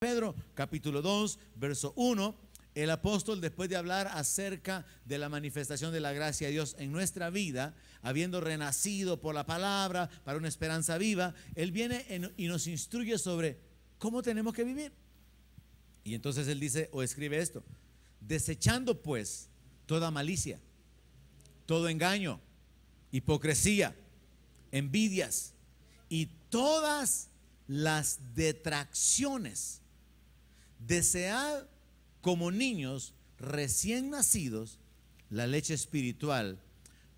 Pedro, capítulo 2, verso 1, el apóstol, después de hablar acerca de la manifestación de la gracia de Dios en nuestra vida, habiendo renacido por la palabra para una esperanza viva, él viene y nos instruye sobre cómo tenemos que vivir. Y entonces él dice o escribe esto: desechando pues toda malicia, todo engaño, hipocresía, envidias y todas las detracciones, desead como niños recién nacidos la leche espiritual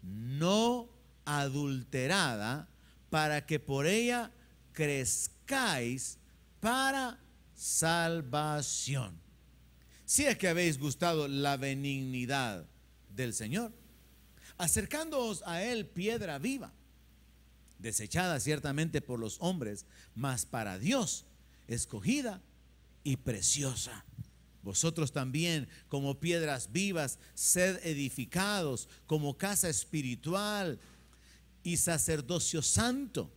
no adulterada, para que por ella crezcáis para salvación, si es que habéis gustado la benignidad del Señor, acercándoos a Él piedra viva, desechada ciertamente por los hombres, mas para Dios escogida y preciosa. Vosotros también, como piedras vivas, sed edificados como casa espiritual y sacerdocio santo,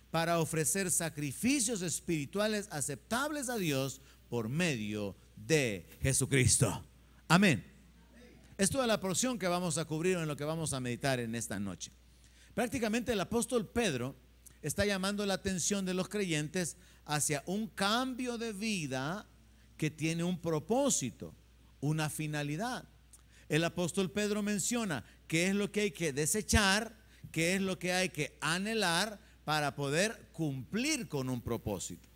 para ofrecer sacrificios espirituales aceptables a Dios por medio de Jesucristo. Amén. Es toda la porción que vamos a cubrir en lo que vamos a meditar en esta noche. Prácticamente el apóstol Pedro está llamando la atención de los creyentes hacia un cambio de vida que tiene un propósito, una finalidad. El apóstol Pedro menciona qué es lo que hay que desechar, qué es lo que hay que anhelar para poder cumplir con un propósito.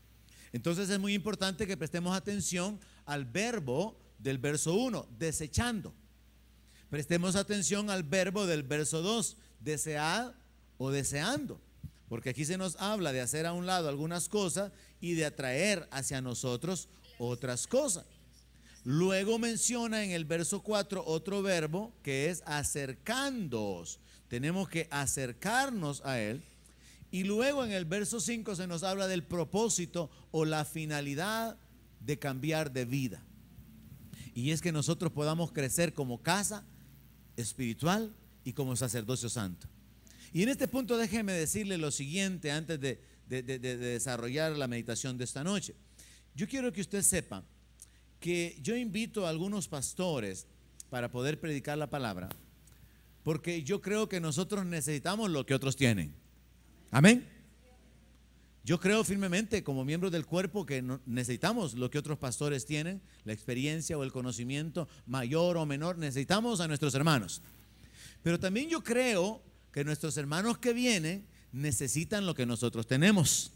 Entonces es muy importante que prestemos atención al verbo del verso 1, desechando. Prestemos atención al verbo del verso 2, desead o deseando, porque aquí se nos habla de hacer a un lado algunas cosas y de atraer hacia nosotros otras cosas. Luego menciona en el verso 4 otro verbo que es acercándoos. Tenemos que acercarnos a Él. Y luego en el verso 5 se nos habla del propósito o la finalidad de cambiar de vida. Y es que nosotros podamos crecer como casa espiritual y como sacerdocio santo. Y en este punto déjeme decirle lo siguiente antes de desarrollar la meditación de esta noche. Yo quiero que usted sepa que yo invito a algunos pastores para poder predicar la palabra, porque yo creo que nosotros necesitamos lo que otros tienen. Amén. Yo creo firmemente como miembros del cuerpo que necesitamos lo que otros pastores tienen, la experiencia o el conocimiento mayor o menor. Necesitamos a nuestros hermanos. Pero también yo creo que nuestros hermanos que vienen necesitan lo que nosotros tenemos.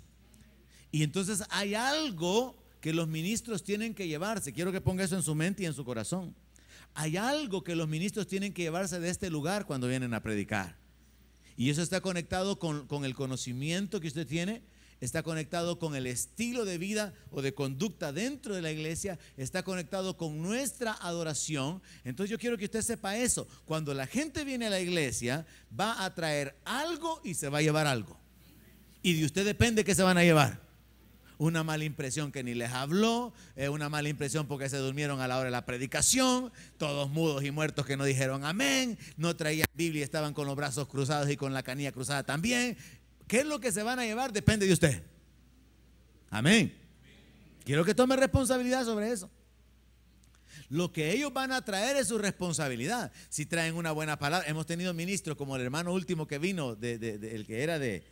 Y entonces hay algo que los ministros tienen que llevarse. Quiero que ponga eso en su mente y en su corazón. Hay algo que los ministros tienen que llevarse de este lugar cuando vienen a predicar. Y eso está conectado con el conocimiento que usted tiene, está conectado con el estilo de vida o de conducta dentro de la iglesia, está conectado con nuestra adoración. Entonces yo quiero que usted sepa eso. Cuando la gente viene a la iglesia, va a traer algo y se va a llevar algo. Y de usted depende qué se van a llevar. Una mala impresión que ni les habló, una mala impresión porque se durmieron a la hora de la predicación, todos mudos y muertos que no dijeron amén, no traían Biblia y estaban con los brazos cruzados y con la canilla cruzada también. ¿Qué es lo que se van a llevar? Depende de usted. Amén. Quiero que tome responsabilidad sobre eso. Lo que ellos van a traer es su responsabilidad. Si traen una buena palabra, hemos tenido ministros como el hermano último que vino, el que era de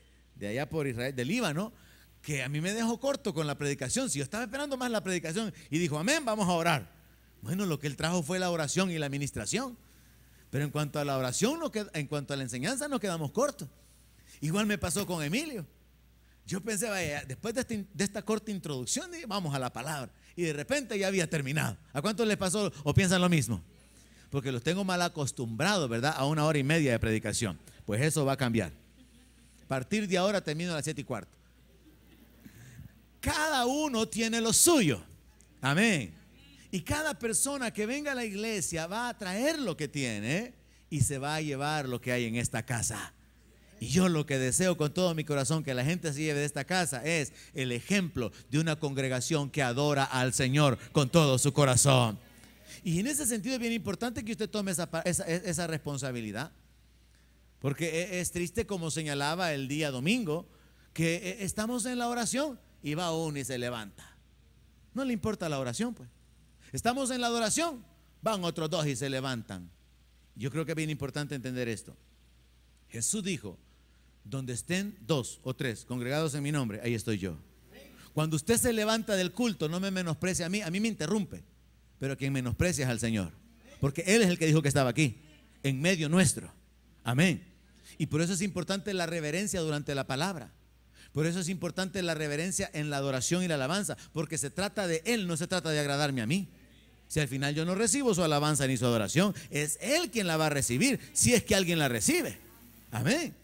allá por Israel, del Líbano, que a mí me dejó corto con la predicación. Si yo estaba esperando más la predicación y dijo amén, vamos a orar. Bueno, lo que él trajo fue la oración y la administración. Pero en cuanto a la oración, en cuanto a la enseñanza, nos quedamos cortos. Igual me pasó con Emilio. Yo pensé, vaya, después de esta corta introducción, vamos a la palabra. Y de repente ya había terminado. ¿A cuántos les pasó o piensan lo mismo? Porque los tengo mal acostumbrados, ¿verdad? A 1 hora y media de predicación. Pues eso va a cambiar. A partir de ahora termino a las 7:15. Cada uno tiene lo suyo. Amén. Y cada persona que venga a la iglesia va a traer lo que tiene y se va a llevar lo que hay en esta casa. Y yo lo que deseo con todo mi corazón que la gente se lleve de esta casa es el ejemplo de una congregación que adora al Señor con todo su corazón. Y en ese sentido es bien importante que usted tome esa responsabilidad. Porque es triste, como señalaba el día domingo, que estamos en la oración y va uno y se levanta. No le importa la oración, pues. Estamos en la adoración, van otros dos y se levantan. Yo creo que es bien importante entender esto. Jesús dijo: donde estén dos o tres congregados en mi nombre, ahí estoy yo. Cuando usted se levanta del culto, no me menosprecie a mí me interrumpe, pero quien menosprecia es al Señor, porque Él es el que dijo que estaba aquí, en medio nuestro. Amén. Y por eso es importante la reverencia durante la palabra. Por eso es importante la reverencia en la adoración y la alabanza, porque se trata de Él, no se trata de agradarme a mí. Si al final yo no recibo su alabanza ni su adoración, es Él quien la va a recibir, si es que alguien la recibe. Amén.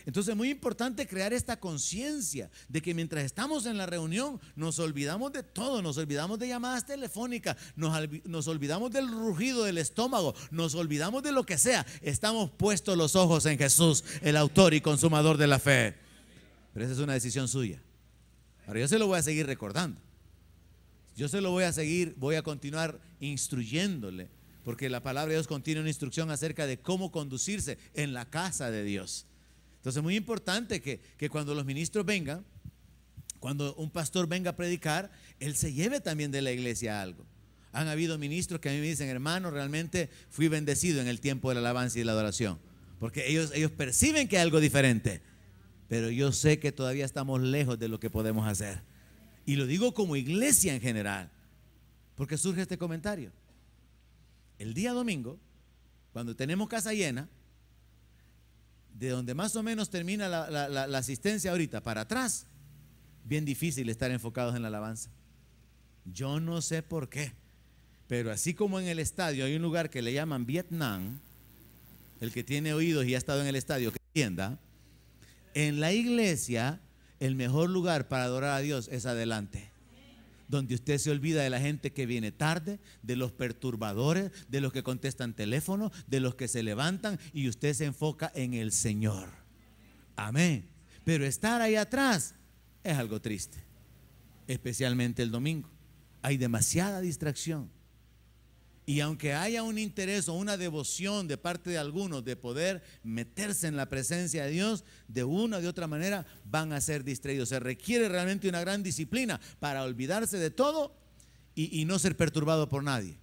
Entonces es muy importante crear esta conciencia de que mientras estamos en la reunión nos olvidamos de todo, nos olvidamos de llamadas telefónicas, nos olvidamos del rugido del estómago, nos olvidamos de lo que sea. Estamos puestos los ojos en Jesús, el autor y consumador de la fe. Pero esa es una decisión suya. Ahora yo se lo voy a seguir recordando. Yo se lo voy a continuar instruyéndole, porque la palabra de Dios contiene una instrucción acerca de cómo conducirse en la casa de Dios. Entonces es muy importante que cuando los ministros vengan, cuando un pastor venga a predicar, él se lleve también de la iglesia algo. Han habido ministros que a mí me dicen: hermano, realmente fui bendecido en el tiempo de la alabanza y de la adoración, porque ellos perciben que hay algo diferente, pero yo sé que todavía estamos lejos de lo que podemos hacer. Y lo digo como iglesia en general, porque surge este comentario. El día domingo, cuando tenemos casa llena, de donde más o menos termina la asistencia ahorita para atrás, bien difícil estar enfocados en la alabanza. Yo no sé por qué, pero así como en el estadio hay un lugar que le llaman Vietnam, el que tiene oídos y ha estado en el estadio que entienda, en la iglesia el mejor lugar para adorar a Dios es adelante, donde usted se olvida de la gente que viene tarde, de los perturbadores, de los que contestan teléfono, de los que se levantan, y usted se enfoca en el Señor. Amén. Pero estar ahí atrás es algo triste, especialmente el domingo. Hay demasiada distracción. Y aunque haya un interés o una devoción de parte de algunos de poder meterse en la presencia de Dios, de una o de otra manera van a ser distraídos. Se requiere realmente una gran disciplina para olvidarse de todo y no ser perturbado por nadie.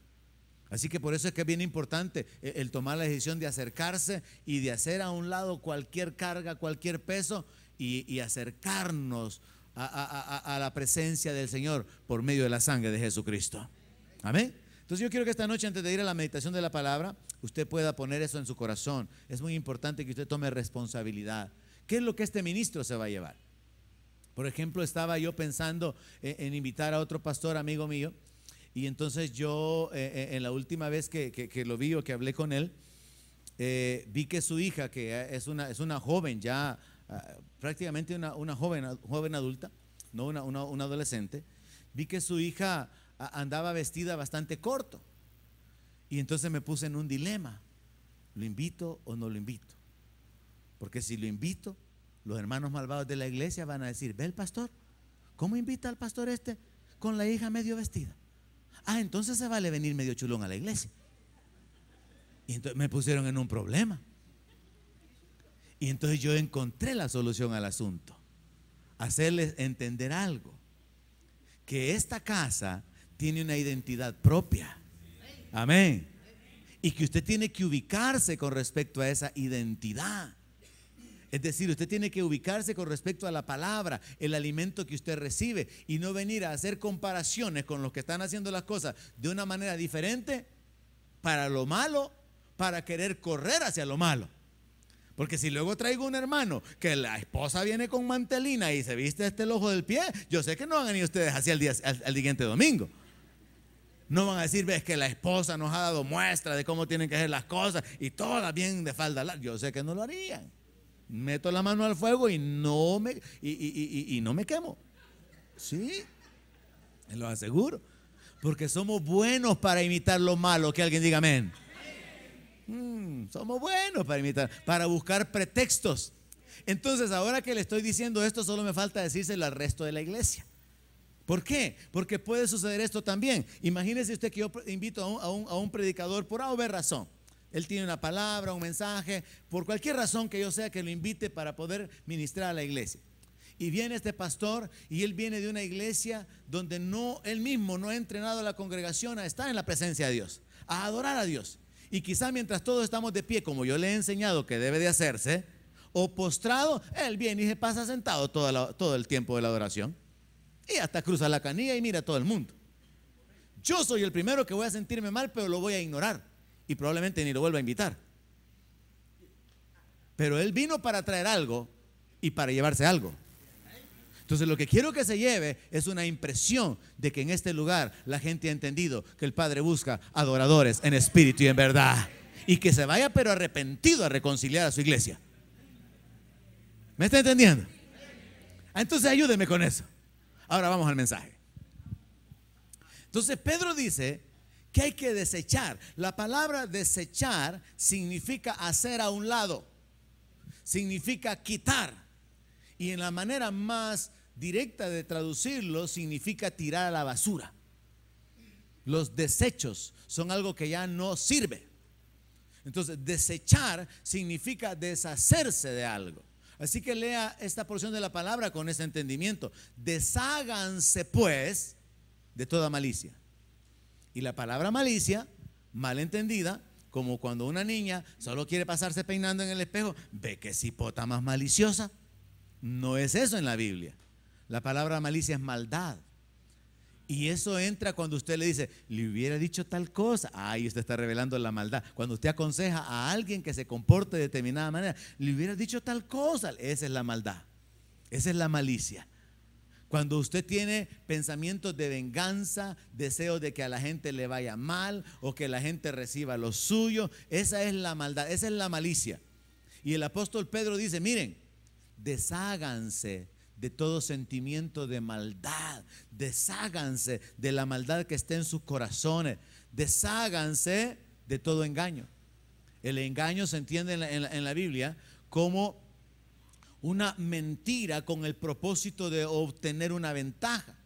Así que por eso es que es bien importante el tomar la decisión de acercarse y de hacer a un lado cualquier carga, cualquier peso y acercarnos a la presencia del Señor por medio de la sangre de Jesucristo. Amén. Entonces yo quiero que esta noche, antes de ir a la meditación de la palabra, usted pueda poner eso en su corazón. Es muy importante que usted tome responsabilidad. ¿Qué es lo que este ministro se va a llevar? Por ejemplo, estaba yo pensando en invitar a otro pastor amigo mío, y entonces yo en la última vez que lo vi o que hablé con él, vi que su hija, que es una joven ya, prácticamente una joven adulta, no una adolescente, vi que su hija andaba vestida bastante corto, y entonces me puse en un dilema: ¿lo invito o no lo invito? Porque si lo invito, los hermanos malvados de la iglesia van a decir: ve el pastor, ¿cómo invita al pastor este con la hija medio vestida? Entonces se vale venir medio chulón a la iglesia. Y entonces me pusieron en un problema. Y entonces yo encontré la solución al asunto: hacerles entender algo, que esta casa tiene una identidad propia. Amén. Y que usted tiene que ubicarse con respecto a esa identidad. Es decir, usted tiene que ubicarse con respecto a la palabra, el alimento que usted recibe, y no venir a hacer comparaciones con los que están haciendo las cosas de una manera diferente para lo malo, para querer correr hacia lo malo. Porque si luego traigo un hermano que la esposa viene con mantelina y se viste hasta el ojo del pie, yo sé que no van a ir ustedes hacia al siguiente domingo. No van a decir: ves que la esposa nos ha dado muestra de cómo tienen que hacer las cosas y todas bien de falda larga. Yo sé que no lo harían. Meto la mano al fuego y no me quemo. Sí, me lo aseguro. Porque somos buenos para imitar lo malo. Que alguien diga amén. Somos buenos para imitar, para buscar pretextos. Entonces, ahora que le estoy diciendo esto, solo me falta decírselo al resto de la iglesia. ¿Por qué? Porque puede suceder esto también. Imagínese usted que yo invito a un predicador por alguna razón. Él tiene una palabra, un mensaje, por cualquier razón que yo sea que lo invite para poder ministrar a la iglesia. Y viene este pastor y él viene de una iglesia donde él mismo no ha entrenado a la congregación a estar en la presencia de Dios, a adorar a Dios. Y quizá mientras todos estamos de pie, como yo le he enseñado que debe de hacerse, o postrado, él viene y se pasa sentado todo el tiempo de la adoración. Y hasta cruza la canilla y mira a todo el mundo. Yo soy el primero que voy a sentirme mal, pero lo voy a ignorar. Y probablemente ni lo vuelva a invitar. Pero él vino para traer algo y para llevarse algo. Entonces lo que quiero que se lleve es una impresión de que en este lugar la gente ha entendido que el Padre busca adoradores en espíritu y en verdad. Y que se vaya pero arrepentido a reconciliar a su iglesia. ¿Me está entendiendo? Entonces ayúdeme con eso. Ahora vamos al mensaje. Entonces Pedro dice que hay que desechar. La palabra desechar significa hacer a un lado. Significa quitar. Y en la manera más directa de traducirlo significa tirar a la basura. Los desechos son algo que ya no sirve. Entonces desechar significa deshacerse de algo. Así que lea esta porción de la palabra con ese entendimiento. Desháganse pues de toda malicia. Y la palabra malicia, mal entendida, como cuando una niña solo quiere pasarse peinando en el espejo, ve que cipota más maliciosa. No es eso en la Biblia. La palabra malicia es maldad. Y eso entra cuando usted le dice, le hubiera dicho tal cosa. Ahí usted está revelando la maldad. Cuando usted aconseja a alguien que se comporte de determinada manera, le hubiera dicho tal cosa. Esa es la maldad. Esa es la malicia. Cuando usted tiene pensamientos de venganza, deseos de que a la gente le vaya mal o que la gente reciba lo suyo, esa es la maldad, esa es la malicia. Y el apóstol Pedro dice, miren, desháganse de todo sentimiento de maldad, desháganse de la maldad que esté en sus corazones, desháganse de todo engaño. El engaño se entiende en la Biblia como una mentira con el propósito de obtener una ventaja.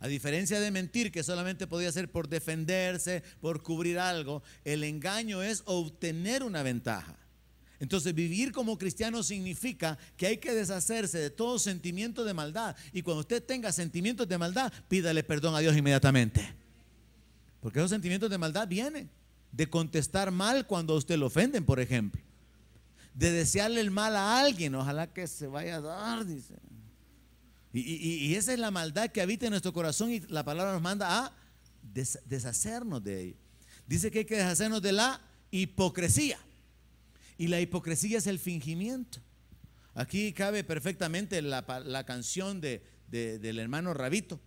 A diferencia de mentir, que solamente podía ser por defenderse, por cubrir algo, el engaño es obtener una ventaja. Entonces vivir como cristiano significa que hay que deshacerse de todo sentimiento de maldad. Y cuando usted tenga sentimientos de maldad, pídale perdón a Dios inmediatamente. Porque esos sentimientos de maldad vienen de contestar mal cuando a usted lo ofenden, por ejemplo. De desearle el mal a alguien, ojalá que se vaya a dar, dice. Y esa es la maldad que habita en nuestro corazón y la palabra nos manda a deshacernos de ella. Dice que hay que deshacernos de la hipocresía. Y la hipocresía es el fingimiento. Aquí cabe perfectamente la canción del hermano Rabito,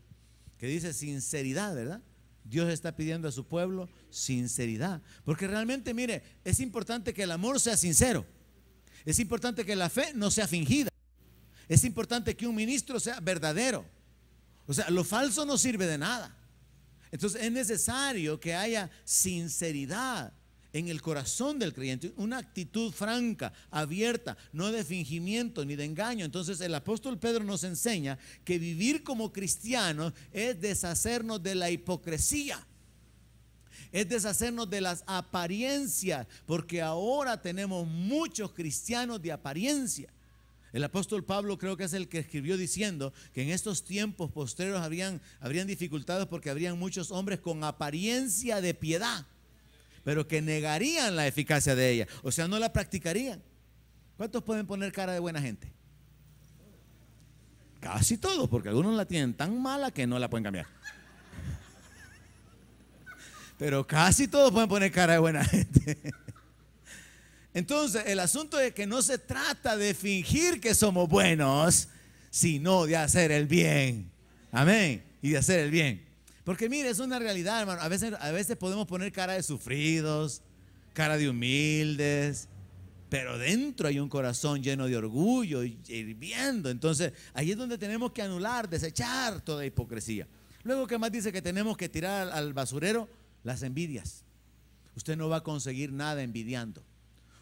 que dice sinceridad, ¿verdad? Dios está pidiendo a su pueblo sinceridad. Porque realmente, mire, es importante que el amor sea sincero. Es importante que la fe no sea fingida. Es importante que un ministro sea verdadero. O sea, lo falso no sirve de nada. Entonces es necesario que haya sinceridad en el corazón del creyente, una actitud franca, abierta, no de fingimiento ni de engaño. Entonces el apóstol Pedro nos enseña que vivir como cristianos es deshacernos de la hipocresía. Es deshacernos de las apariencias, porque ahora tenemos muchos cristianos de apariencia. El apóstol Pablo creo que es el que escribió diciendo que en estos tiempos postreros habrían dificultades porque habrían muchos hombres con apariencia de piedad, pero que negarían la eficacia de ella, o sea, no la practicarían. ¿Cuántos pueden poner cara de buena gente? Casi todos, porque algunos la tienen tan mala que no la pueden cambiar. Pero casi todos pueden poner cara de buena gente. Entonces el asunto es que no se trata de fingir que somos buenos, sino de hacer el bien. Amén. Y de hacer el bien. Porque mire, es una realidad, hermano. A veces podemos poner cara de sufridos, cara de humildes, pero dentro hay un corazón lleno de orgullo y hirviendo. Entonces ahí es donde tenemos que anular, desechar toda hipocresía. Luego, ¿qué más dice? Que tenemos que tirar al basurero las envidias. Usted no va a conseguir nada envidiando.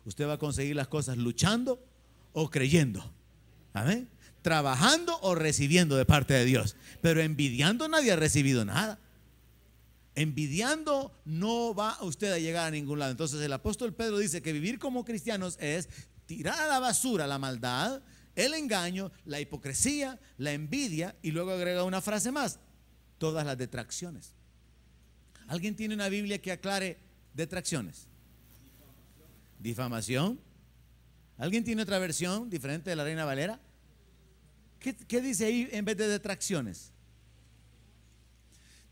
Usted va a conseguir las cosas luchando o creyendo. Amén. Trabajando o recibiendo de parte de Dios. Pero envidiando nadie ha recibido nada. Envidiando no va usted a llegar a ningún lado. Entonces el apóstol Pedro dice que vivir como cristianos es tirar a la basura la maldad, el engaño, la hipocresía, la envidia, y luego agrega una frase más: todas las detracciones. ¿Alguien tiene una Biblia que aclare detracciones? Difamación. ¿Alguien tiene otra versión diferente de la Reina Valera? ¿Qué dice ahí en vez de detracciones?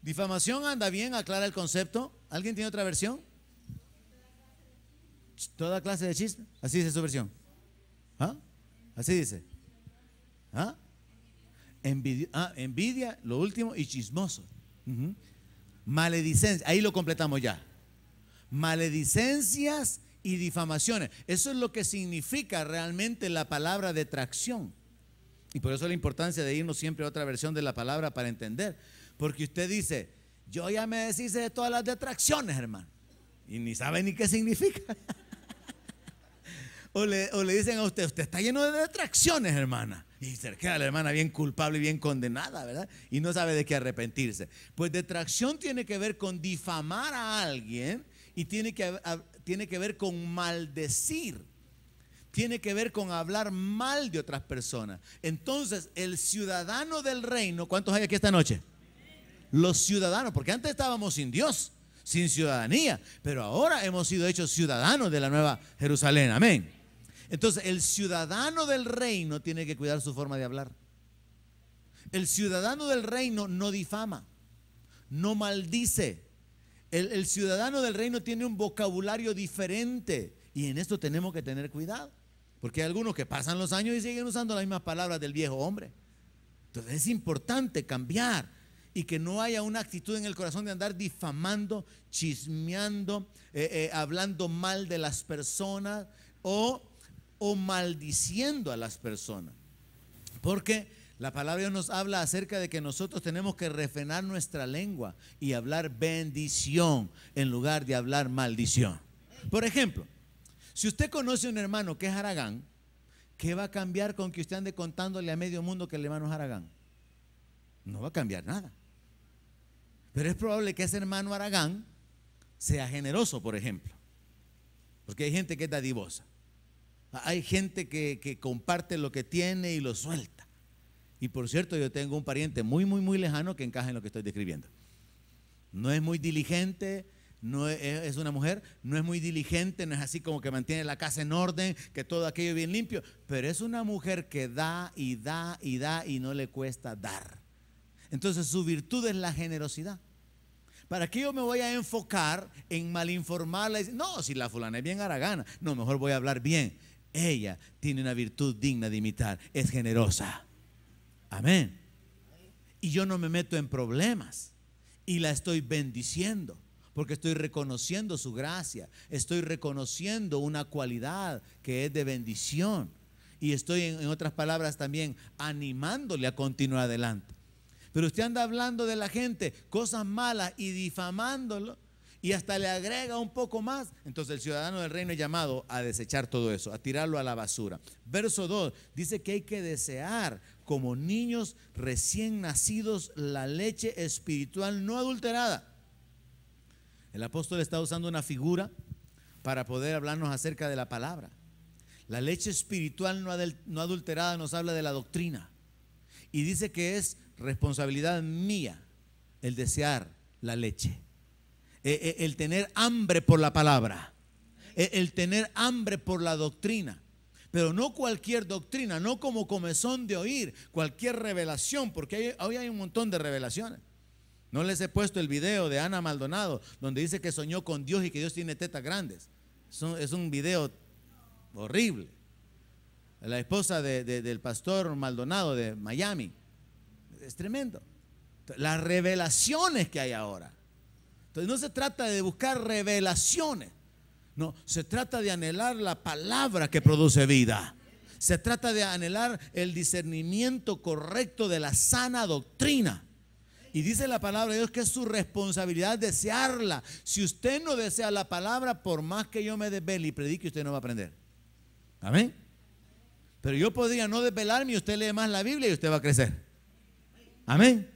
Difamación anda bien, aclara el concepto. ¿Alguien tiene otra versión? Toda clase de chisme. Así dice su versión. ¿Ah? Así dice. ¿Ah? Envidia, lo último, y chismoso. Maledicencia, ahí lo completamos ya. Maledicencias y difamaciones. Eso es lo que significa realmente la palabra detracción. Y por eso la importancia de irnos siempre a otra versión de la palabra para entender. Porque usted dice: yo ya me deshice de todas las detracciones, hermano, y ni sabe ni qué significa. O le dicen a usted: usted está lleno de detracciones, hermana. Y se queda la hermana bien culpable y bien condenada, ¿verdad? Y no sabe de qué arrepentirse. Pues detracción tiene que ver con difamar a alguien, y tiene que ver con maldecir. Tiene que ver con hablar mal de otras personas. Entonces, el ciudadano del reino, ¿cuántos hay aquí esta noche? Los ciudadanos, porque antes estábamos sin Dios, sin ciudadanía, pero ahora hemos sido hechos ciudadanos de la Nueva Jerusalén. Amén. Entonces, el ciudadano del reino tiene que cuidar su forma de hablar. El ciudadano del reino no difama, no maldice. El ciudadano del reino tiene un vocabulario diferente, y en esto tenemos que tener cuidado, porque hay algunos que pasan los años y siguen usando las mismas palabras del viejo hombre. Entonces es importante cambiar, y que no haya una actitud en el corazón de andar difamando, chismeando, hablando mal de las personas o maldiciendo a las personas. Porque la palabra de Dios nos habla acerca de que nosotros tenemos que refrenar nuestra lengua y hablar bendición en lugar de hablar maldición. Por ejemplo, si usted conoce a un hermano que es haragán, ¿qué va a cambiar con que usted ande contándole a medio mundo que el hermano es haragán? No va a cambiar nada. Pero es probable que ese hermano haragán sea generoso, por ejemplo, porque hay gente que es dadivosa. Hay gente que comparte lo que tiene y lo suelta. Y por cierto, yo tengo un pariente muy lejano que encaja en lo que estoy describiendo. No es muy diligente, no es una mujer, no es muy diligente, no es así como que mantiene la casa en orden, que todo aquello bien limpio, pero es una mujer que da y da y da y no le cuesta dar. Entonces su virtud es la generosidad. ¿Para qué yo me voy a enfocar en malinformarla? No, si la fulana es bien haragana, no, mejor voy a hablar bien. Ella tiene una virtud digna de imitar, es generosa. Amén. Y yo no me meto en problemas, y la estoy bendiciendo, porque estoy reconociendo su gracia, estoy reconociendo una cualidad que es de bendición, y estoy en otras palabras también animándole a continuar adelante. Pero usted anda hablando de la gente cosas malas y difamándolo, y hasta le agrega un poco más. Entonces el ciudadano del reino es llamado a desechar todo eso, a tirarlo a la basura. Verso 2 dice que hay que desear como niños recién nacidos la leche espiritual no adulterada. El apóstol está usando una figura para poder hablarnos acerca de la palabra. La leche espiritual no adulterada nos habla de la doctrina, y dice que es responsabilidad mía el desear la leche, el tener hambre por la palabra, el tener hambre por la doctrina. Pero no cualquier doctrina, no como comezón de oír, cualquier revelación, porque hoy hay un montón de revelaciones. No les he puesto el video de Ana Maldonado, donde dice que soñó con Dios y que Dios tiene tetas grandes. Es un video horrible. La esposa del pastor Maldonado de Miami. Es tremendo. Las revelaciones que hay ahora. Entonces no se trata de buscar revelaciones. No, se trata de anhelar la palabra que produce vida. Se trata de anhelar el discernimiento correcto de la sana doctrina. Y dice la palabra de Dios que es su responsabilidad desearla. Si usted no desea la palabra, por más que yo me desvele y predique, usted no va a aprender. Amén. Pero yo podría no desvelarme y usted lee más la Biblia y usted va a crecer. Amén.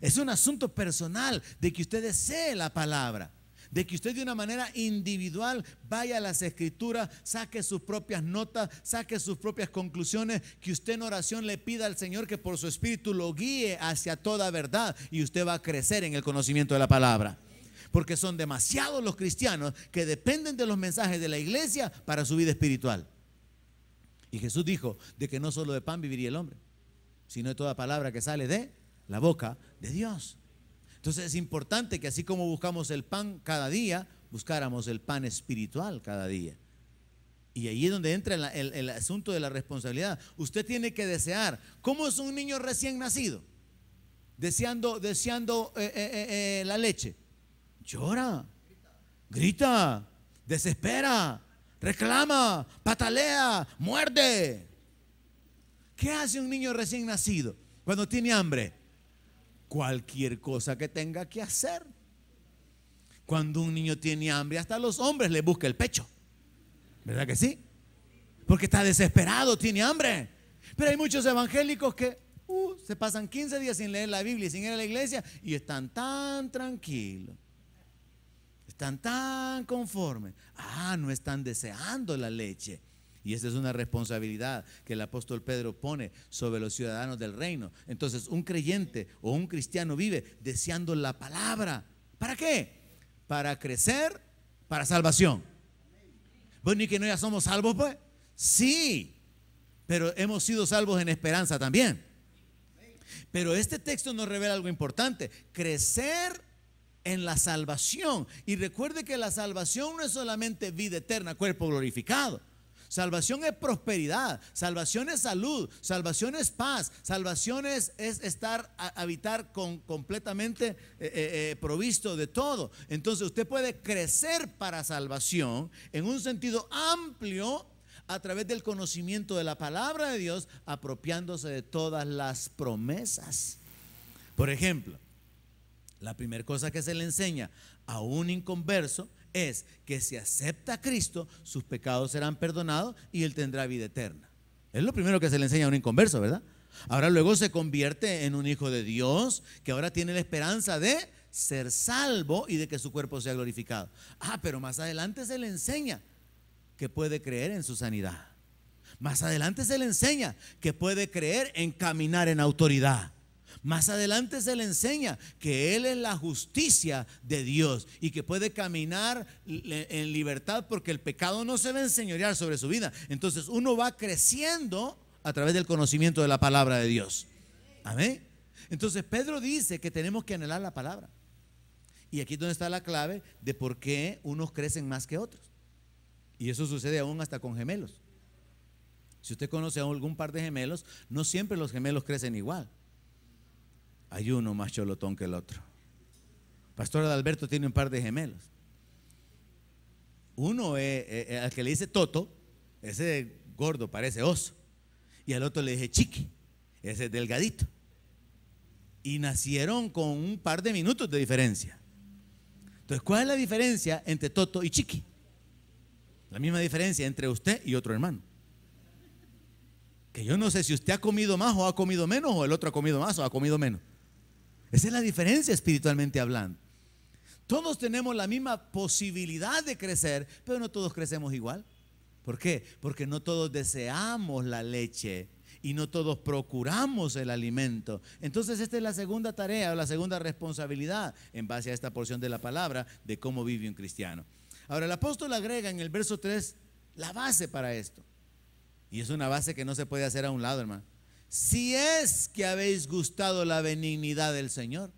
Es un asunto personal de que usted desee la palabra, de que usted de una manera individual vaya a las escrituras, saque sus propias notas, saque sus propias conclusiones, que usted en oración le pida al Señor que por su espíritu lo guíe hacia toda verdad y usted va a crecer en el conocimiento de la palabra. Porque son demasiados los cristianos que dependen de los mensajes de la iglesia para su vida espiritual. Y Jesús dijo de que no solo de pan viviría el hombre, sino de toda palabra que sale de la boca de Dios. Entonces es importante que así como buscamos el pan cada día, buscáramos el pan espiritual cada día. Y ahí es donde entra el asunto de la responsabilidad. Usted tiene que desear. ¿Cómo es un niño recién nacido? Deseando la leche. Llora, grita, desespera, reclama, patalea, muerde. ¿Qué hace un niño recién nacido cuando tiene hambre? Cualquier cosa que tenga que hacer. Cuando un niño tiene hambre, hasta los hombres le busca el pecho. ¿Verdad que sí? Porque está desesperado, tiene hambre. Pero hay muchos evangélicos que se pasan 15 días sin leer la Biblia y sin ir a la iglesia y están tan tranquilos. Están tan conformes. No están deseando la leche. Y esa es una responsabilidad que el apóstol Pedro pone sobre los ciudadanos del reino. Entonces un creyente o un cristiano vive deseando la palabra. ¿Para qué? Para crecer, para salvación. Bueno, ¿y que no ya somos salvos pues? Sí, pero hemos sido salvos en esperanza también. Pero este texto nos revela algo importante: crecer en la salvación. Y recuerde que la salvación no es solamente vida eterna, cuerpo glorificado. Salvación es prosperidad, salvación es salud, salvación es paz, salvación es habitar completamente provisto de todo. Entonces usted puede crecer para salvación en un sentido amplio a través del conocimiento de la palabra de Dios, apropiándose de todas las promesas. Por ejemplo, la primera cosa que se le enseña a un inconverso es que si acepta a Cristo, sus pecados serán perdonados y él tendrá vida eterna. Es lo primero que se le enseña a un inconverso, ¿verdad? Ahora luego se convierte en un hijo de Dios, que ahora tiene la esperanza de ser salvo y de que su cuerpo sea glorificado. Pero más adelante se le enseña que puede creer en su sanidad. Más adelante se le enseña que puede creer en caminar en autoridad. Más adelante se le enseña que Él es la justicia de Dios y que puede caminar en libertad porque el pecado no se va a enseñorear sobre su vida. Entonces uno va creciendo a través del conocimiento de la palabra de Dios. Amén. Entonces Pedro dice que tenemos que anhelar la palabra. Y aquí es donde está la clave de por qué unos crecen más que otros. Y eso sucede aún hasta con gemelos. Si usted conoce a algún par de gemelos, no siempre los gemelos crecen igual. Hay uno más cholotón que el otro. Pastor Adalberto tiene un par de gemelos. Uno es al que le dice Toto, ese gordo, parece oso. Y al otro le dice Chiqui, ese es delgadito. Y nacieron con un par de minutos de diferencia. Entonces, ¿cuál es la diferencia entre Toto y Chiqui? La misma diferencia entre usted y otro hermano. Que yo no sé si usted ha comido más o ha comido menos, o el otro ha comido más o ha comido menos. Esa es la diferencia espiritualmente hablando. Todos tenemos la misma posibilidad de crecer, pero no todos crecemos igual. ¿Por qué? Porque no todos deseamos la leche y no todos procuramos el alimento. Entonces esta es la segunda tarea o la segunda responsabilidad en base a esta porción de la palabra de cómo vive un cristiano. Ahora el apóstol agrega en el verso 3 la base para esto. Y es una base que no se puede hacer a un lado, hermano. Si es que habéis gustado la benignidad del Señor.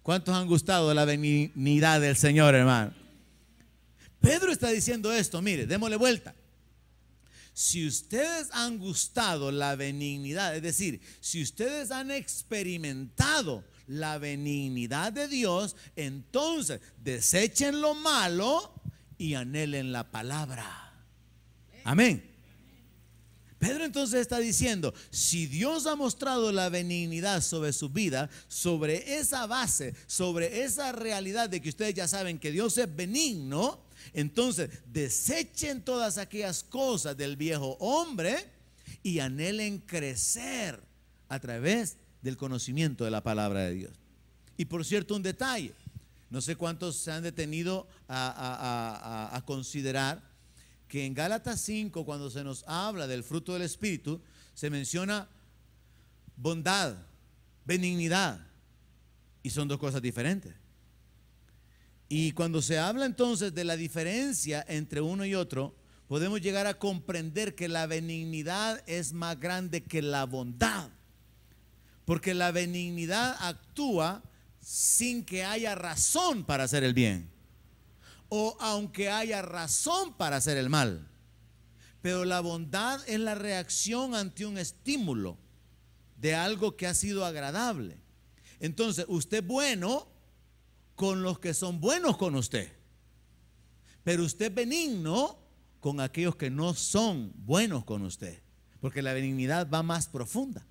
¿Cuántos han gustado la benignidad del Señor, hermano? Pedro está diciendo esto, mire, démosle vuelta. Si ustedes han gustado la benignidad, es decir, si ustedes han experimentado la benignidad de Dios, entonces desechen lo malo y anhelen la palabra. Amén. Pedro entonces está diciendo, si Dios ha mostrado la benignidad sobre su vida, sobre esa base, sobre esa realidad de que ustedes ya saben que Dios es benigno, entonces desechen todas aquellas cosas del viejo hombre y anhelen crecer a través del conocimiento de la palabra de Dios. Y por cierto, un detalle, No sé cuántos se han detenido a considerar que en Gálatas 5, cuando se nos habla del fruto del Espíritu, se menciona bondad, benignidad, y son dos cosas diferentes. Y cuando se habla entonces de la diferencia entre uno y otro, podemos llegar a comprender que la benignidad es más grande que la bondad, porque la benignidad actúa sin que haya razón para hacer el bien, o aunque haya razón para hacer el mal. Pero la bondad es la reacción ante un estímulo de algo que ha sido agradable. Entonces, usted es bueno con los que son buenos con usted, pero usted es benigno con aquellos que no son buenos con usted, porque la benignidad va más profunda.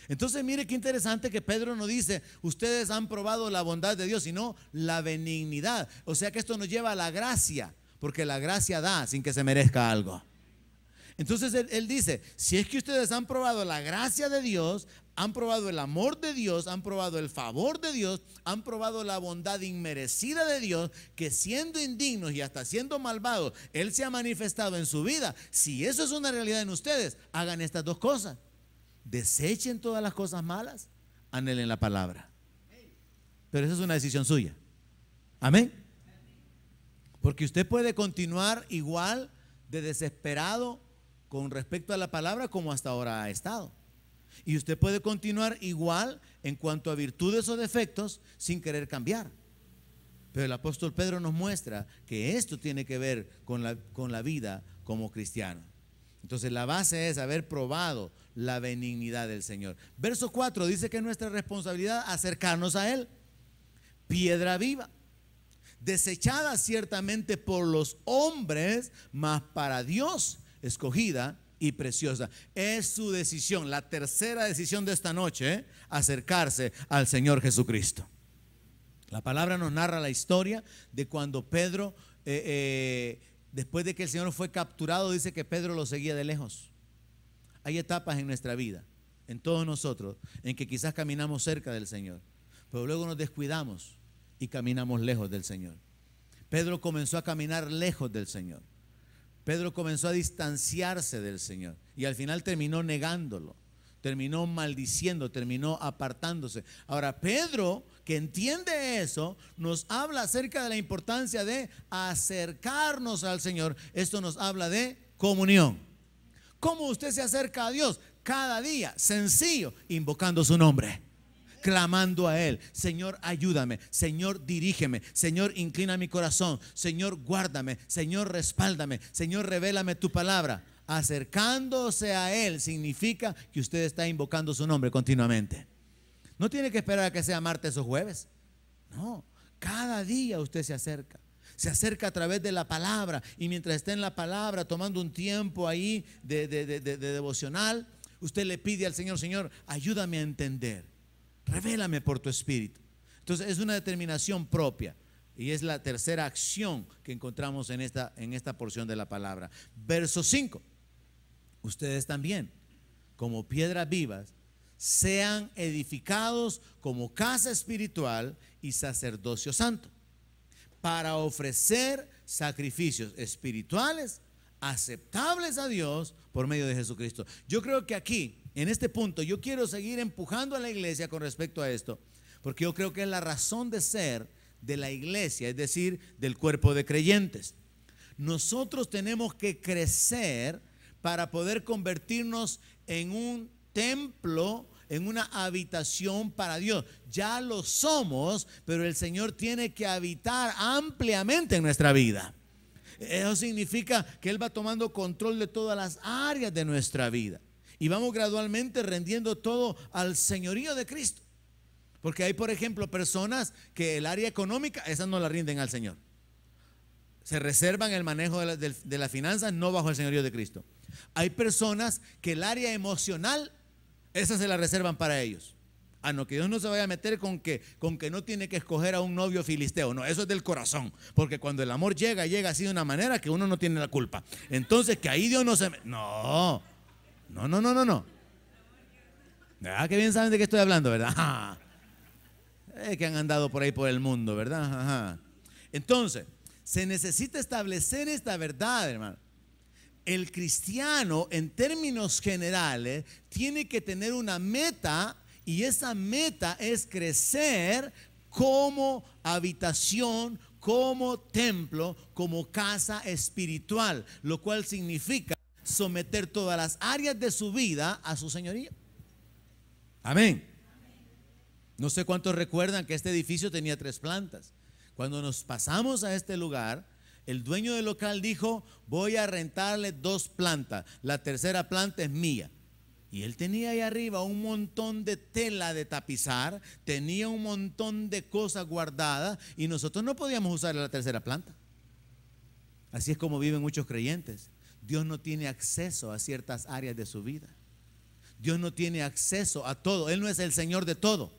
Entonces mire qué interesante que Pedro no dice ustedes han probado la bondad de Dios, sino la benignidad. O sea que esto nos lleva a la gracia, porque la gracia da sin que se merezca algo. Entonces él dice, si es que ustedes han probado la gracia de Dios, han probado el amor de Dios, han probado el favor de Dios, han probado la bondad inmerecida de Dios, que siendo indignos y hasta siendo malvados, Él se ha manifestado en su vida. Si eso es una realidad en ustedes, hagan estas dos cosas: desechen todas las cosas malas, anhelen la palabra. Pero esa es una decisión suya. Amén. Porque usted puede continuar igual de desesperado con respecto a la palabra como hasta ahora ha estado. Y usted puede continuar igual en cuanto a virtudes o defectos sin querer cambiar. Pero el apóstol Pedro nos muestra que esto tiene que ver con la vida como cristiano. Entonces la base es haber probado la benignidad del Señor. Verso 4 dice que es nuestra responsabilidad acercarnos a Él. Piedra viva, desechada ciertamente por los hombres, mas para Dios escogida y preciosa. Es su decisión, la tercera decisión de esta noche, acercarse al Señor Jesucristo. La palabra nos narra la historia de cuando Pedro, después de que el Señor fue capturado, dice que Pedro lo seguía de lejos. Hay etapas en nuestra vida, en todos nosotros, en que quizás caminamos cerca del Señor, pero luego nos descuidamos y caminamos lejos del Señor. Pedro comenzó a caminar lejos del Señor. Pedro comenzó a distanciarse del Señor y al final terminó negándolo, terminó maldiciendo, terminó apartándose. Ahora Pedro, que entiende eso, nos habla acerca de la importancia de acercarnos al Señor. Esto nos habla de comunión. ¿Cómo usted se acerca a Dios? Cada día, sencillo, invocando su nombre, clamando a Él. Señor, ayúdame. Señor, dirígeme. Señor, inclina mi corazón. Señor, guárdame. Señor, respáldame. Señor, revélame tu palabra. Acercándose a Él significa que usted está invocando su nombre continuamente. No tiene que esperar a que sea martes o jueves. No, cada día usted se acerca. Se acerca a través de la palabra, y mientras está en la palabra, tomando un tiempo ahí de devocional, usted le pide al Señor: Señor, ayúdame a entender. Revélame por tu espíritu. Entonces es una determinación propia, y es la tercera acción que encontramos en esta porción de la palabra. Verso 5: ustedes también, como piedras vivas, sean edificados como casa espiritual y sacerdocio santo, para ofrecer sacrificios espirituales aceptables a Dios por medio de Jesucristo. Yo creo que aquí, en este punto, yo quiero seguir empujando a la iglesia con respecto a esto, porque yo creo que es la razón de ser de la iglesia, es decir, del cuerpo de creyentes. Nosotros tenemos que crecer para poder convertirnos en un templo, en una habitación para Dios. Ya lo somos, pero el Señor tiene que habitar ampliamente en nuestra vida. Eso significa que Él va tomando control de todas las áreas de nuestra vida, y vamos gradualmente rendiendo todo al señorío de Cristo. Porque hay, por ejemplo, personas que el área económica, esas no la rinden al Señor. Se reservan el manejo de las finanzas, no bajo el señorío de Cristo. Hay personas que el área emocional, esas se la reservan para ellos. No, que Dios no se vaya a meter con que no tiene que escoger a un novio filisteo. No, eso es del corazón. Porque cuando el amor llega así de una manera que uno no tiene la culpa. Entonces que ahí Dios no se... No. Ah, que bien saben de qué estoy hablando, ¿verdad? Que han andado por ahí por el mundo, ¿verdad? Ajá. Entonces, se necesita establecer esta verdad, hermano. El cristiano, en términos generales, tiene que tener una meta, y esa meta es crecer como habitación, como templo, como casa espiritual, lo cual significa someter todas las áreas de su vida a su señoría. Amén. No sé cuántos recuerdan que este edificio tenía 3 plantas. Cuando nos pasamos a este lugar, el dueño del local dijo: voy a rentarle 2 plantas, la tercera planta es mía. Y él tenía ahí arriba un montón de tela de tapizar, tenía un montón de cosas guardadas, y nosotros no podíamos usar la tercera planta. Así es como viven muchos creyentes. Dios no tiene acceso a ciertas áreas de su vida. Dios no tiene acceso a todo. Él no es el Señor de todo.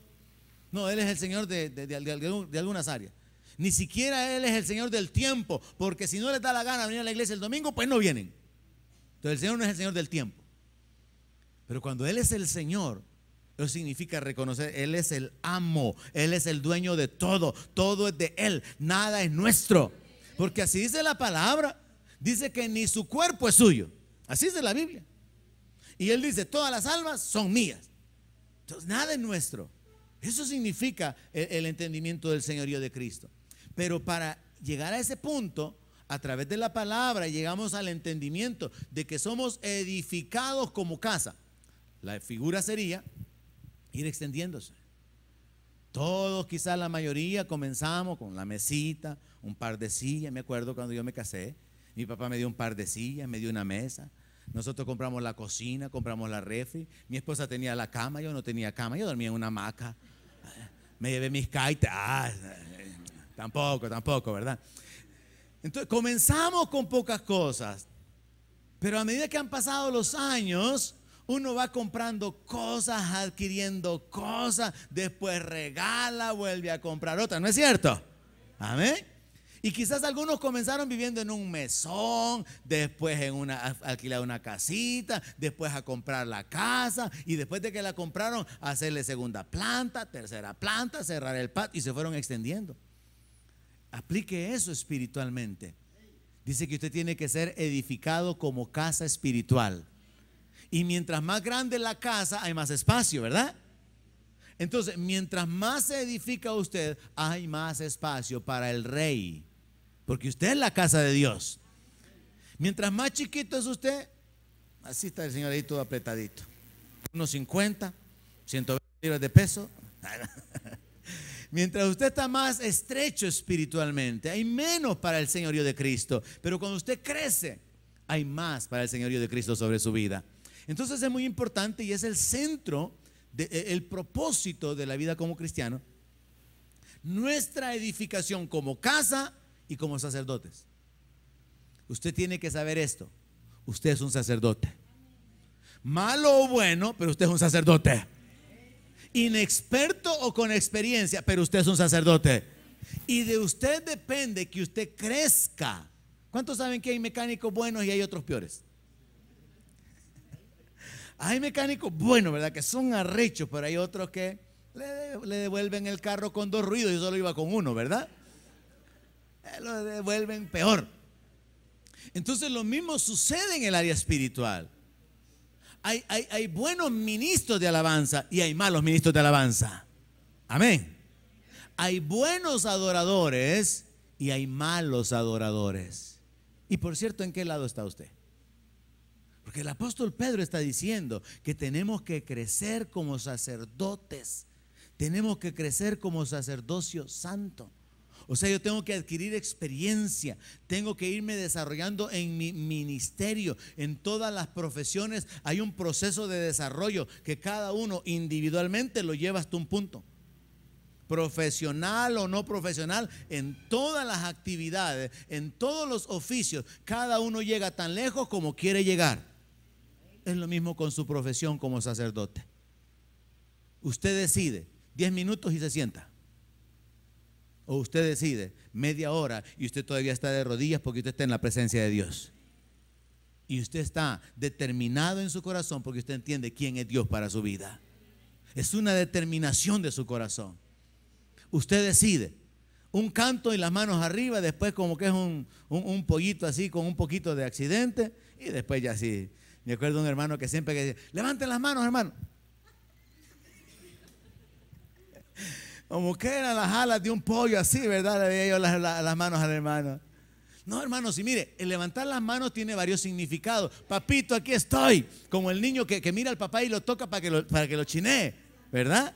No, Él es el Señor de algunas áreas. Ni siquiera Él es el Señor del tiempo, porque si no les da la gana venir a la iglesia el domingo, pues no vienen. Entonces el Señor no es el Señor del tiempo. Pero cuando Él es el Señor, eso significa reconocer: Él es el amo, Él es el dueño de todo, todo es de Él, nada es nuestro. Porque así dice la palabra, dice que ni su cuerpo es suyo. Así dice la Biblia. Y Él dice: todas las almas son mías. Entonces nada es nuestro. Eso significa el entendimiento del señorío de Cristo. Pero para llegar a ese punto, a través de la palabra, llegamos al entendimiento de que somos edificados como casa. La figura sería ir extendiéndose. Todos, quizás la mayoría, comenzamos con la mesita, un par de sillas. Me acuerdo cuando yo me casé, mi papá me dio un par de sillas, me dio una mesa. Nosotros compramos la cocina, compramos la refri. Mi esposa tenía la cama, yo no tenía cama, yo dormía en una hamaca. Me llevé mis kites. Tampoco, ¿verdad? Entonces comenzamos con pocas cosas, pero a medida que han pasado los años, uno va comprando cosas, adquiriendo cosas, después regala, vuelve a comprar otra. ¿No es cierto? Amén. Y quizás algunos comenzaron viviendo en un mesón, después alquilar una casita, después a comprar la casa, y después de que la compraron, hacerle segunda planta, tercera planta, cerrar el patio, y se fueron extendiendo. Aplique eso espiritualmente. Dice que usted tiene que ser edificado como casa espiritual. Y mientras más grande la casa, hay más espacio, ¿verdad? Entonces, mientras más se edifica usted, hay más espacio para el rey, porque usted es la casa de Dios. Mientras más chiquito es usted, así está el Señor ahí todo apretadito, unos 50, 120 libras de peso. Mientras usted está más estrecho espiritualmente, hay menos para el señorío de Cristo. Pero cuando usted crece, hay más para el señorío de Cristo sobre su vida. Entonces es muy importante, y es el centro, el propósito de la vida como cristiano, nuestra edificación como casa y como sacerdotes. Usted tiene que saber esto: usted es un sacerdote. Malo o bueno, pero usted es un sacerdote. Inexperto o con experiencia, pero usted es un sacerdote. Y de usted depende que usted crezca. ¿Cuántos saben que hay mecánicos buenos y hay otros peores? Hay mecánicos buenos, ¿verdad? Que son arrechos, pero hay otros que le devuelven el carro con 2 ruidos. Yo solo iba con 1, ¿verdad? Lo devuelven peor. Entonces lo mismo sucede en el área espiritual. Hay buenos ministros de alabanza y hay malos ministros de alabanza. Amén. Hay buenos adoradores y hay malos adoradores. Y por cierto, ¿en qué lado está usted? Porque el apóstol Pedro está diciendo que tenemos que crecer como sacerdotes. Tenemos que crecer como sacerdocio santo. O sea, yo tengo que adquirir experiencia, tengo que irme desarrollando en mi ministerio, en todas las profesiones. Hay un proceso de desarrollo que cada uno individualmente lo lleva hasta un punto. Profesional o no profesional, en todas las actividades, en todos los oficios, cada uno llega tan lejos como quiere llegar. Es lo mismo con su profesión como sacerdote. Usted decide 10 minutos y se sienta. O usted decide media hora y usted todavía está de rodillas porque usted está en la presencia de Dios. Y usted está determinado en su corazón porque usted entiende quién es Dios para su vida. Es una determinación de su corazón. Usted decide. Un canto y las manos arriba, después como que es un pollito así con un poquito de accidente y después ya así. Me acuerdo de un hermano que siempre decía, levanten las manos, hermano. Como que eran las alas de un pollo así, ¿verdad? Le veía yo las manos al hermano. No, hermano, si mire, el levantar las manos tiene varios significados. Papito, aquí estoy. Como el niño que mira al papá y lo toca para que lo chinee, ¿verdad?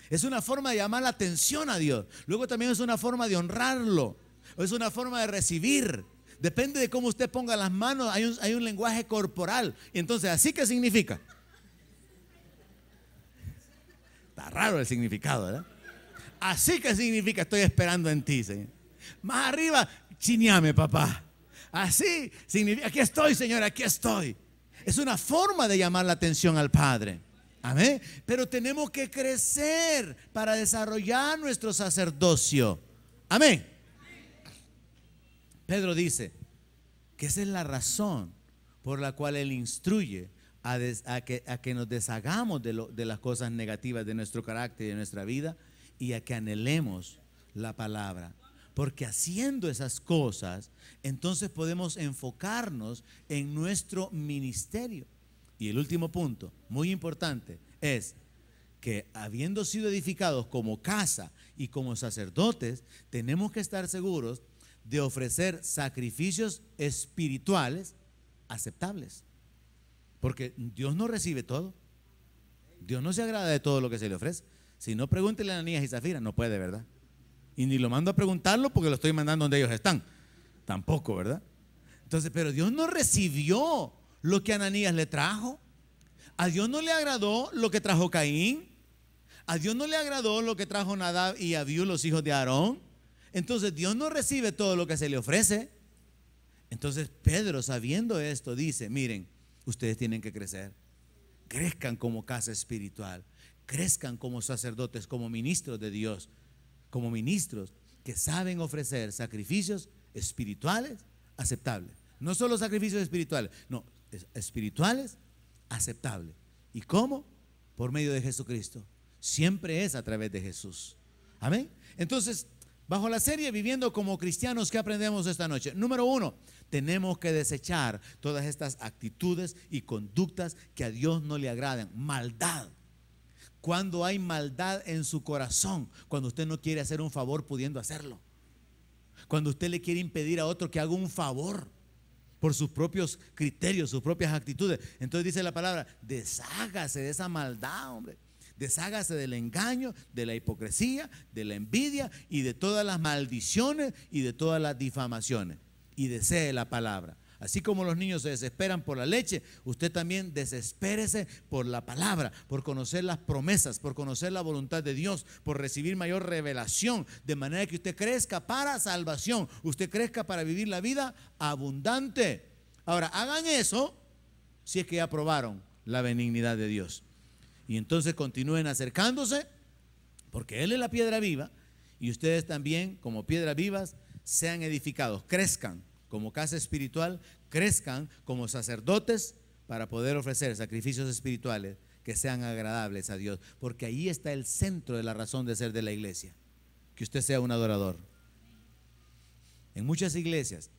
Es una forma de llamar la atención a Dios. Luego también es una forma de honrarlo. Es una forma de recibir. Depende de cómo usted ponga las manos, hay un lenguaje corporal. Y entonces, ¿así qué significa? Está raro el significado, ¿verdad? Así que significa, estoy esperando en ti, Señor. Más arriba, chineame, papá. Así significa, aquí estoy, Señor, aquí estoy. Es una forma de llamar la atención al Padre. Amén. Pero tenemos que crecer para desarrollar nuestro sacerdocio. Amén. Pedro dice que esa es la razón por la cual él instruye a que nos deshagamos de las cosas negativas de nuestro carácter y de nuestra vida y a que anhelemos la palabra. Porque haciendo esas cosas, entonces podemos enfocarnos en nuestro ministerio. Y el último punto, muy importante, es que habiendo sido edificados como casa y como sacerdotes, tenemos que estar seguros de ofrecer sacrificios espirituales aceptables. Porque Dios no recibe todo. Dios no se agrada de todo lo que se le ofrece. Si no, pregúntele a Ananías y Zafira, no puede, ¿verdad? Y ni lo mando a preguntarlo porque lo estoy mandando donde ellos están. Tampoco, ¿verdad? Entonces, pero Dios no recibió lo que Ananías le trajo. A Dios no le agradó lo que trajo Caín. A Dios no le agradó lo que trajo Nadab y Abiú, los hijos de Aarón. Entonces Dios no recibe todo lo que se le ofrece. Entonces Pedro, sabiendo esto, dice, miren, ustedes tienen que crecer. Crezcan como casa espiritual. Crezcan como sacerdotes, como ministros de Dios. Como ministros que saben ofrecer sacrificios espirituales aceptables. No solo sacrificios espirituales, no, espirituales aceptables. ¿Y cómo? Por medio de Jesucristo. Siempre es a través de Jesús. Amén. Entonces, bajo la serie Viviendo como Cristianos, ¿qué aprendemos esta noche? Número 1, tenemos que desechar todas estas actitudes y conductas que a Dios no le agradan. Maldad. Cuando hay maldad en su corazón, cuando usted no quiere hacer un favor pudiendo hacerlo, cuando usted le quiere impedir a otro que haga un favor por sus propios criterios, sus propias actitudes, entonces dice la palabra, deshágase de esa maldad, hombre. Deshágase del engaño, de la hipocresía, de la envidia y de todas las maldiciones y de todas las difamaciones, y desee la palabra. Así como los niños se desesperan por la leche, usted también desespérese por la palabra, por conocer las promesas, por conocer la voluntad de Dios, por recibir mayor revelación, de manera que usted crezca para salvación, usted crezca para vivir la vida abundante. Ahora, hagan eso si es que ya probaron la benignidad de Dios. Y entonces continúen acercándose, porque Él es la piedra viva, y ustedes también, como piedras vivas, sean edificados, crezcan como casa espiritual, crezcan como sacerdotes para poder ofrecer sacrificios espirituales que sean agradables a Dios, porque ahí está el centro de la razón de ser de la iglesia, que usted sea un adorador. En muchas iglesias,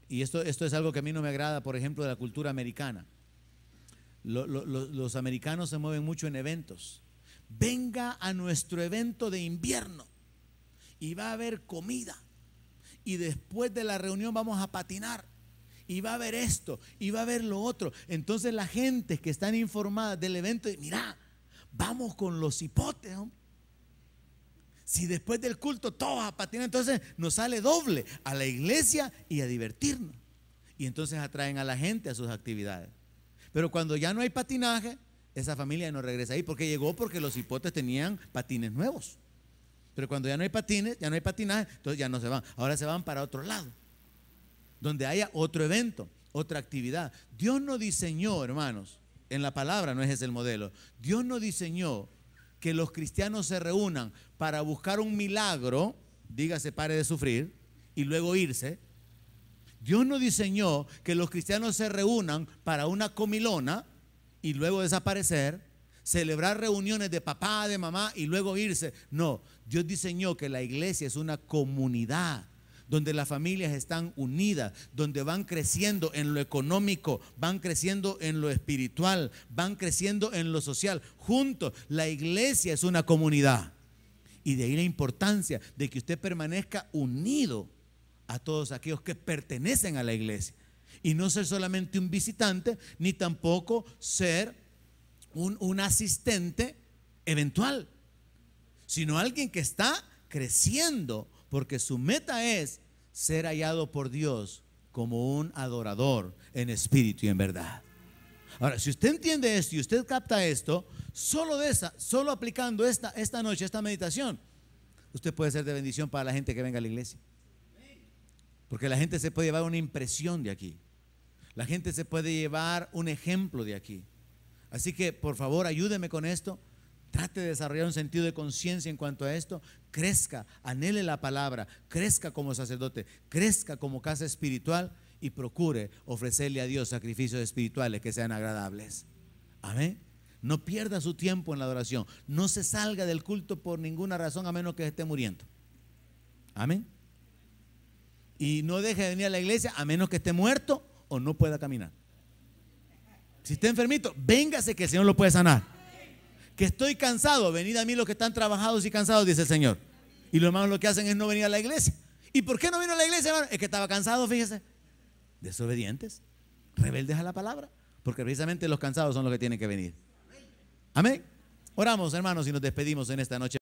y esto es algo que a mí no me agrada, por ejemplo, de la cultura americana, los americanos se mueven mucho en eventos. Venga a nuestro evento de invierno y va a haber comida. Y después de la reunión vamos a patinar. Y va a haber esto, y va a haber lo otro. Entonces la gente que están informadas del evento, mira, vamos con los hipotes, hombre. Si después del culto todos a patinar, entonces nos sale doble a la iglesia y a divertirnos. Y entonces atraen a la gente a sus actividades. Pero cuando ya no hay patinaje, esa familia no regresa ahí. Porque llegó porque los hipotes tenían patines nuevos. Pero cuando ya no hay patines, ya no hay patinaje, entonces ya no se van. Ahora se van para otro lado, donde haya otro evento, otra actividad. Dios no diseñó, hermanos, en la palabra no es ese el modelo. Dios no diseñó que los cristianos se reúnan para buscar un milagro, dígase pare de sufrir, y luego irse. Dios no diseñó que los cristianos se reúnan para una comilona y luego desaparecer, celebrar reuniones de papá, de mamá y luego irse. No, Dios diseñó que la iglesia es una comunidad donde las familias están unidas, donde van creciendo en lo económico, van creciendo en lo espiritual, van creciendo en lo social. Juntos, la iglesia es una comunidad. Y de ahí la importancia de que usted permanezca unido a todos aquellos que pertenecen a la iglesia. Y no ser solamente un visitante, ni tampoco ser un asistente eventual, sino alguien que está creciendo, porque su meta es ser hallado por Dios como un adorador en espíritu y en verdad. Ahora, si usted entiende esto y usted capta esto, solo aplicando esta noche, esta meditación, usted puede ser de bendición para la gente que venga a la iglesia. Porque la gente se puede llevar una impresión de aquí. La gente se puede llevar un ejemplo de aquí. Así que, por favor, ayúdeme con esto. Trate de desarrollar un sentido de conciencia en cuanto a esto. Crezca, anhele la palabra, crezca como sacerdote, crezca como casa espiritual y procure ofrecerle a Dios sacrificios espirituales que sean agradables. Amén. No pierda su tiempo en la adoración. No se salga del culto por ninguna razón a menos que esté muriendo. Amén. Y no deje de venir a la iglesia a menos que esté muerto o no pueda caminar. Si está enfermito, véngase que el Señor lo puede sanar. Que estoy cansado, venid a mí los que están trabajados y cansados, dice el Señor. Y los hermanos lo que hacen es no venir a la iglesia. ¿Y por qué no vino a la iglesia, hermano? Es que estaba cansado, fíjese. Desobedientes, rebeldes a la palabra. Porque precisamente los cansados son los que tienen que venir. Amén. Oramos, hermanos, y nos despedimos en esta noche.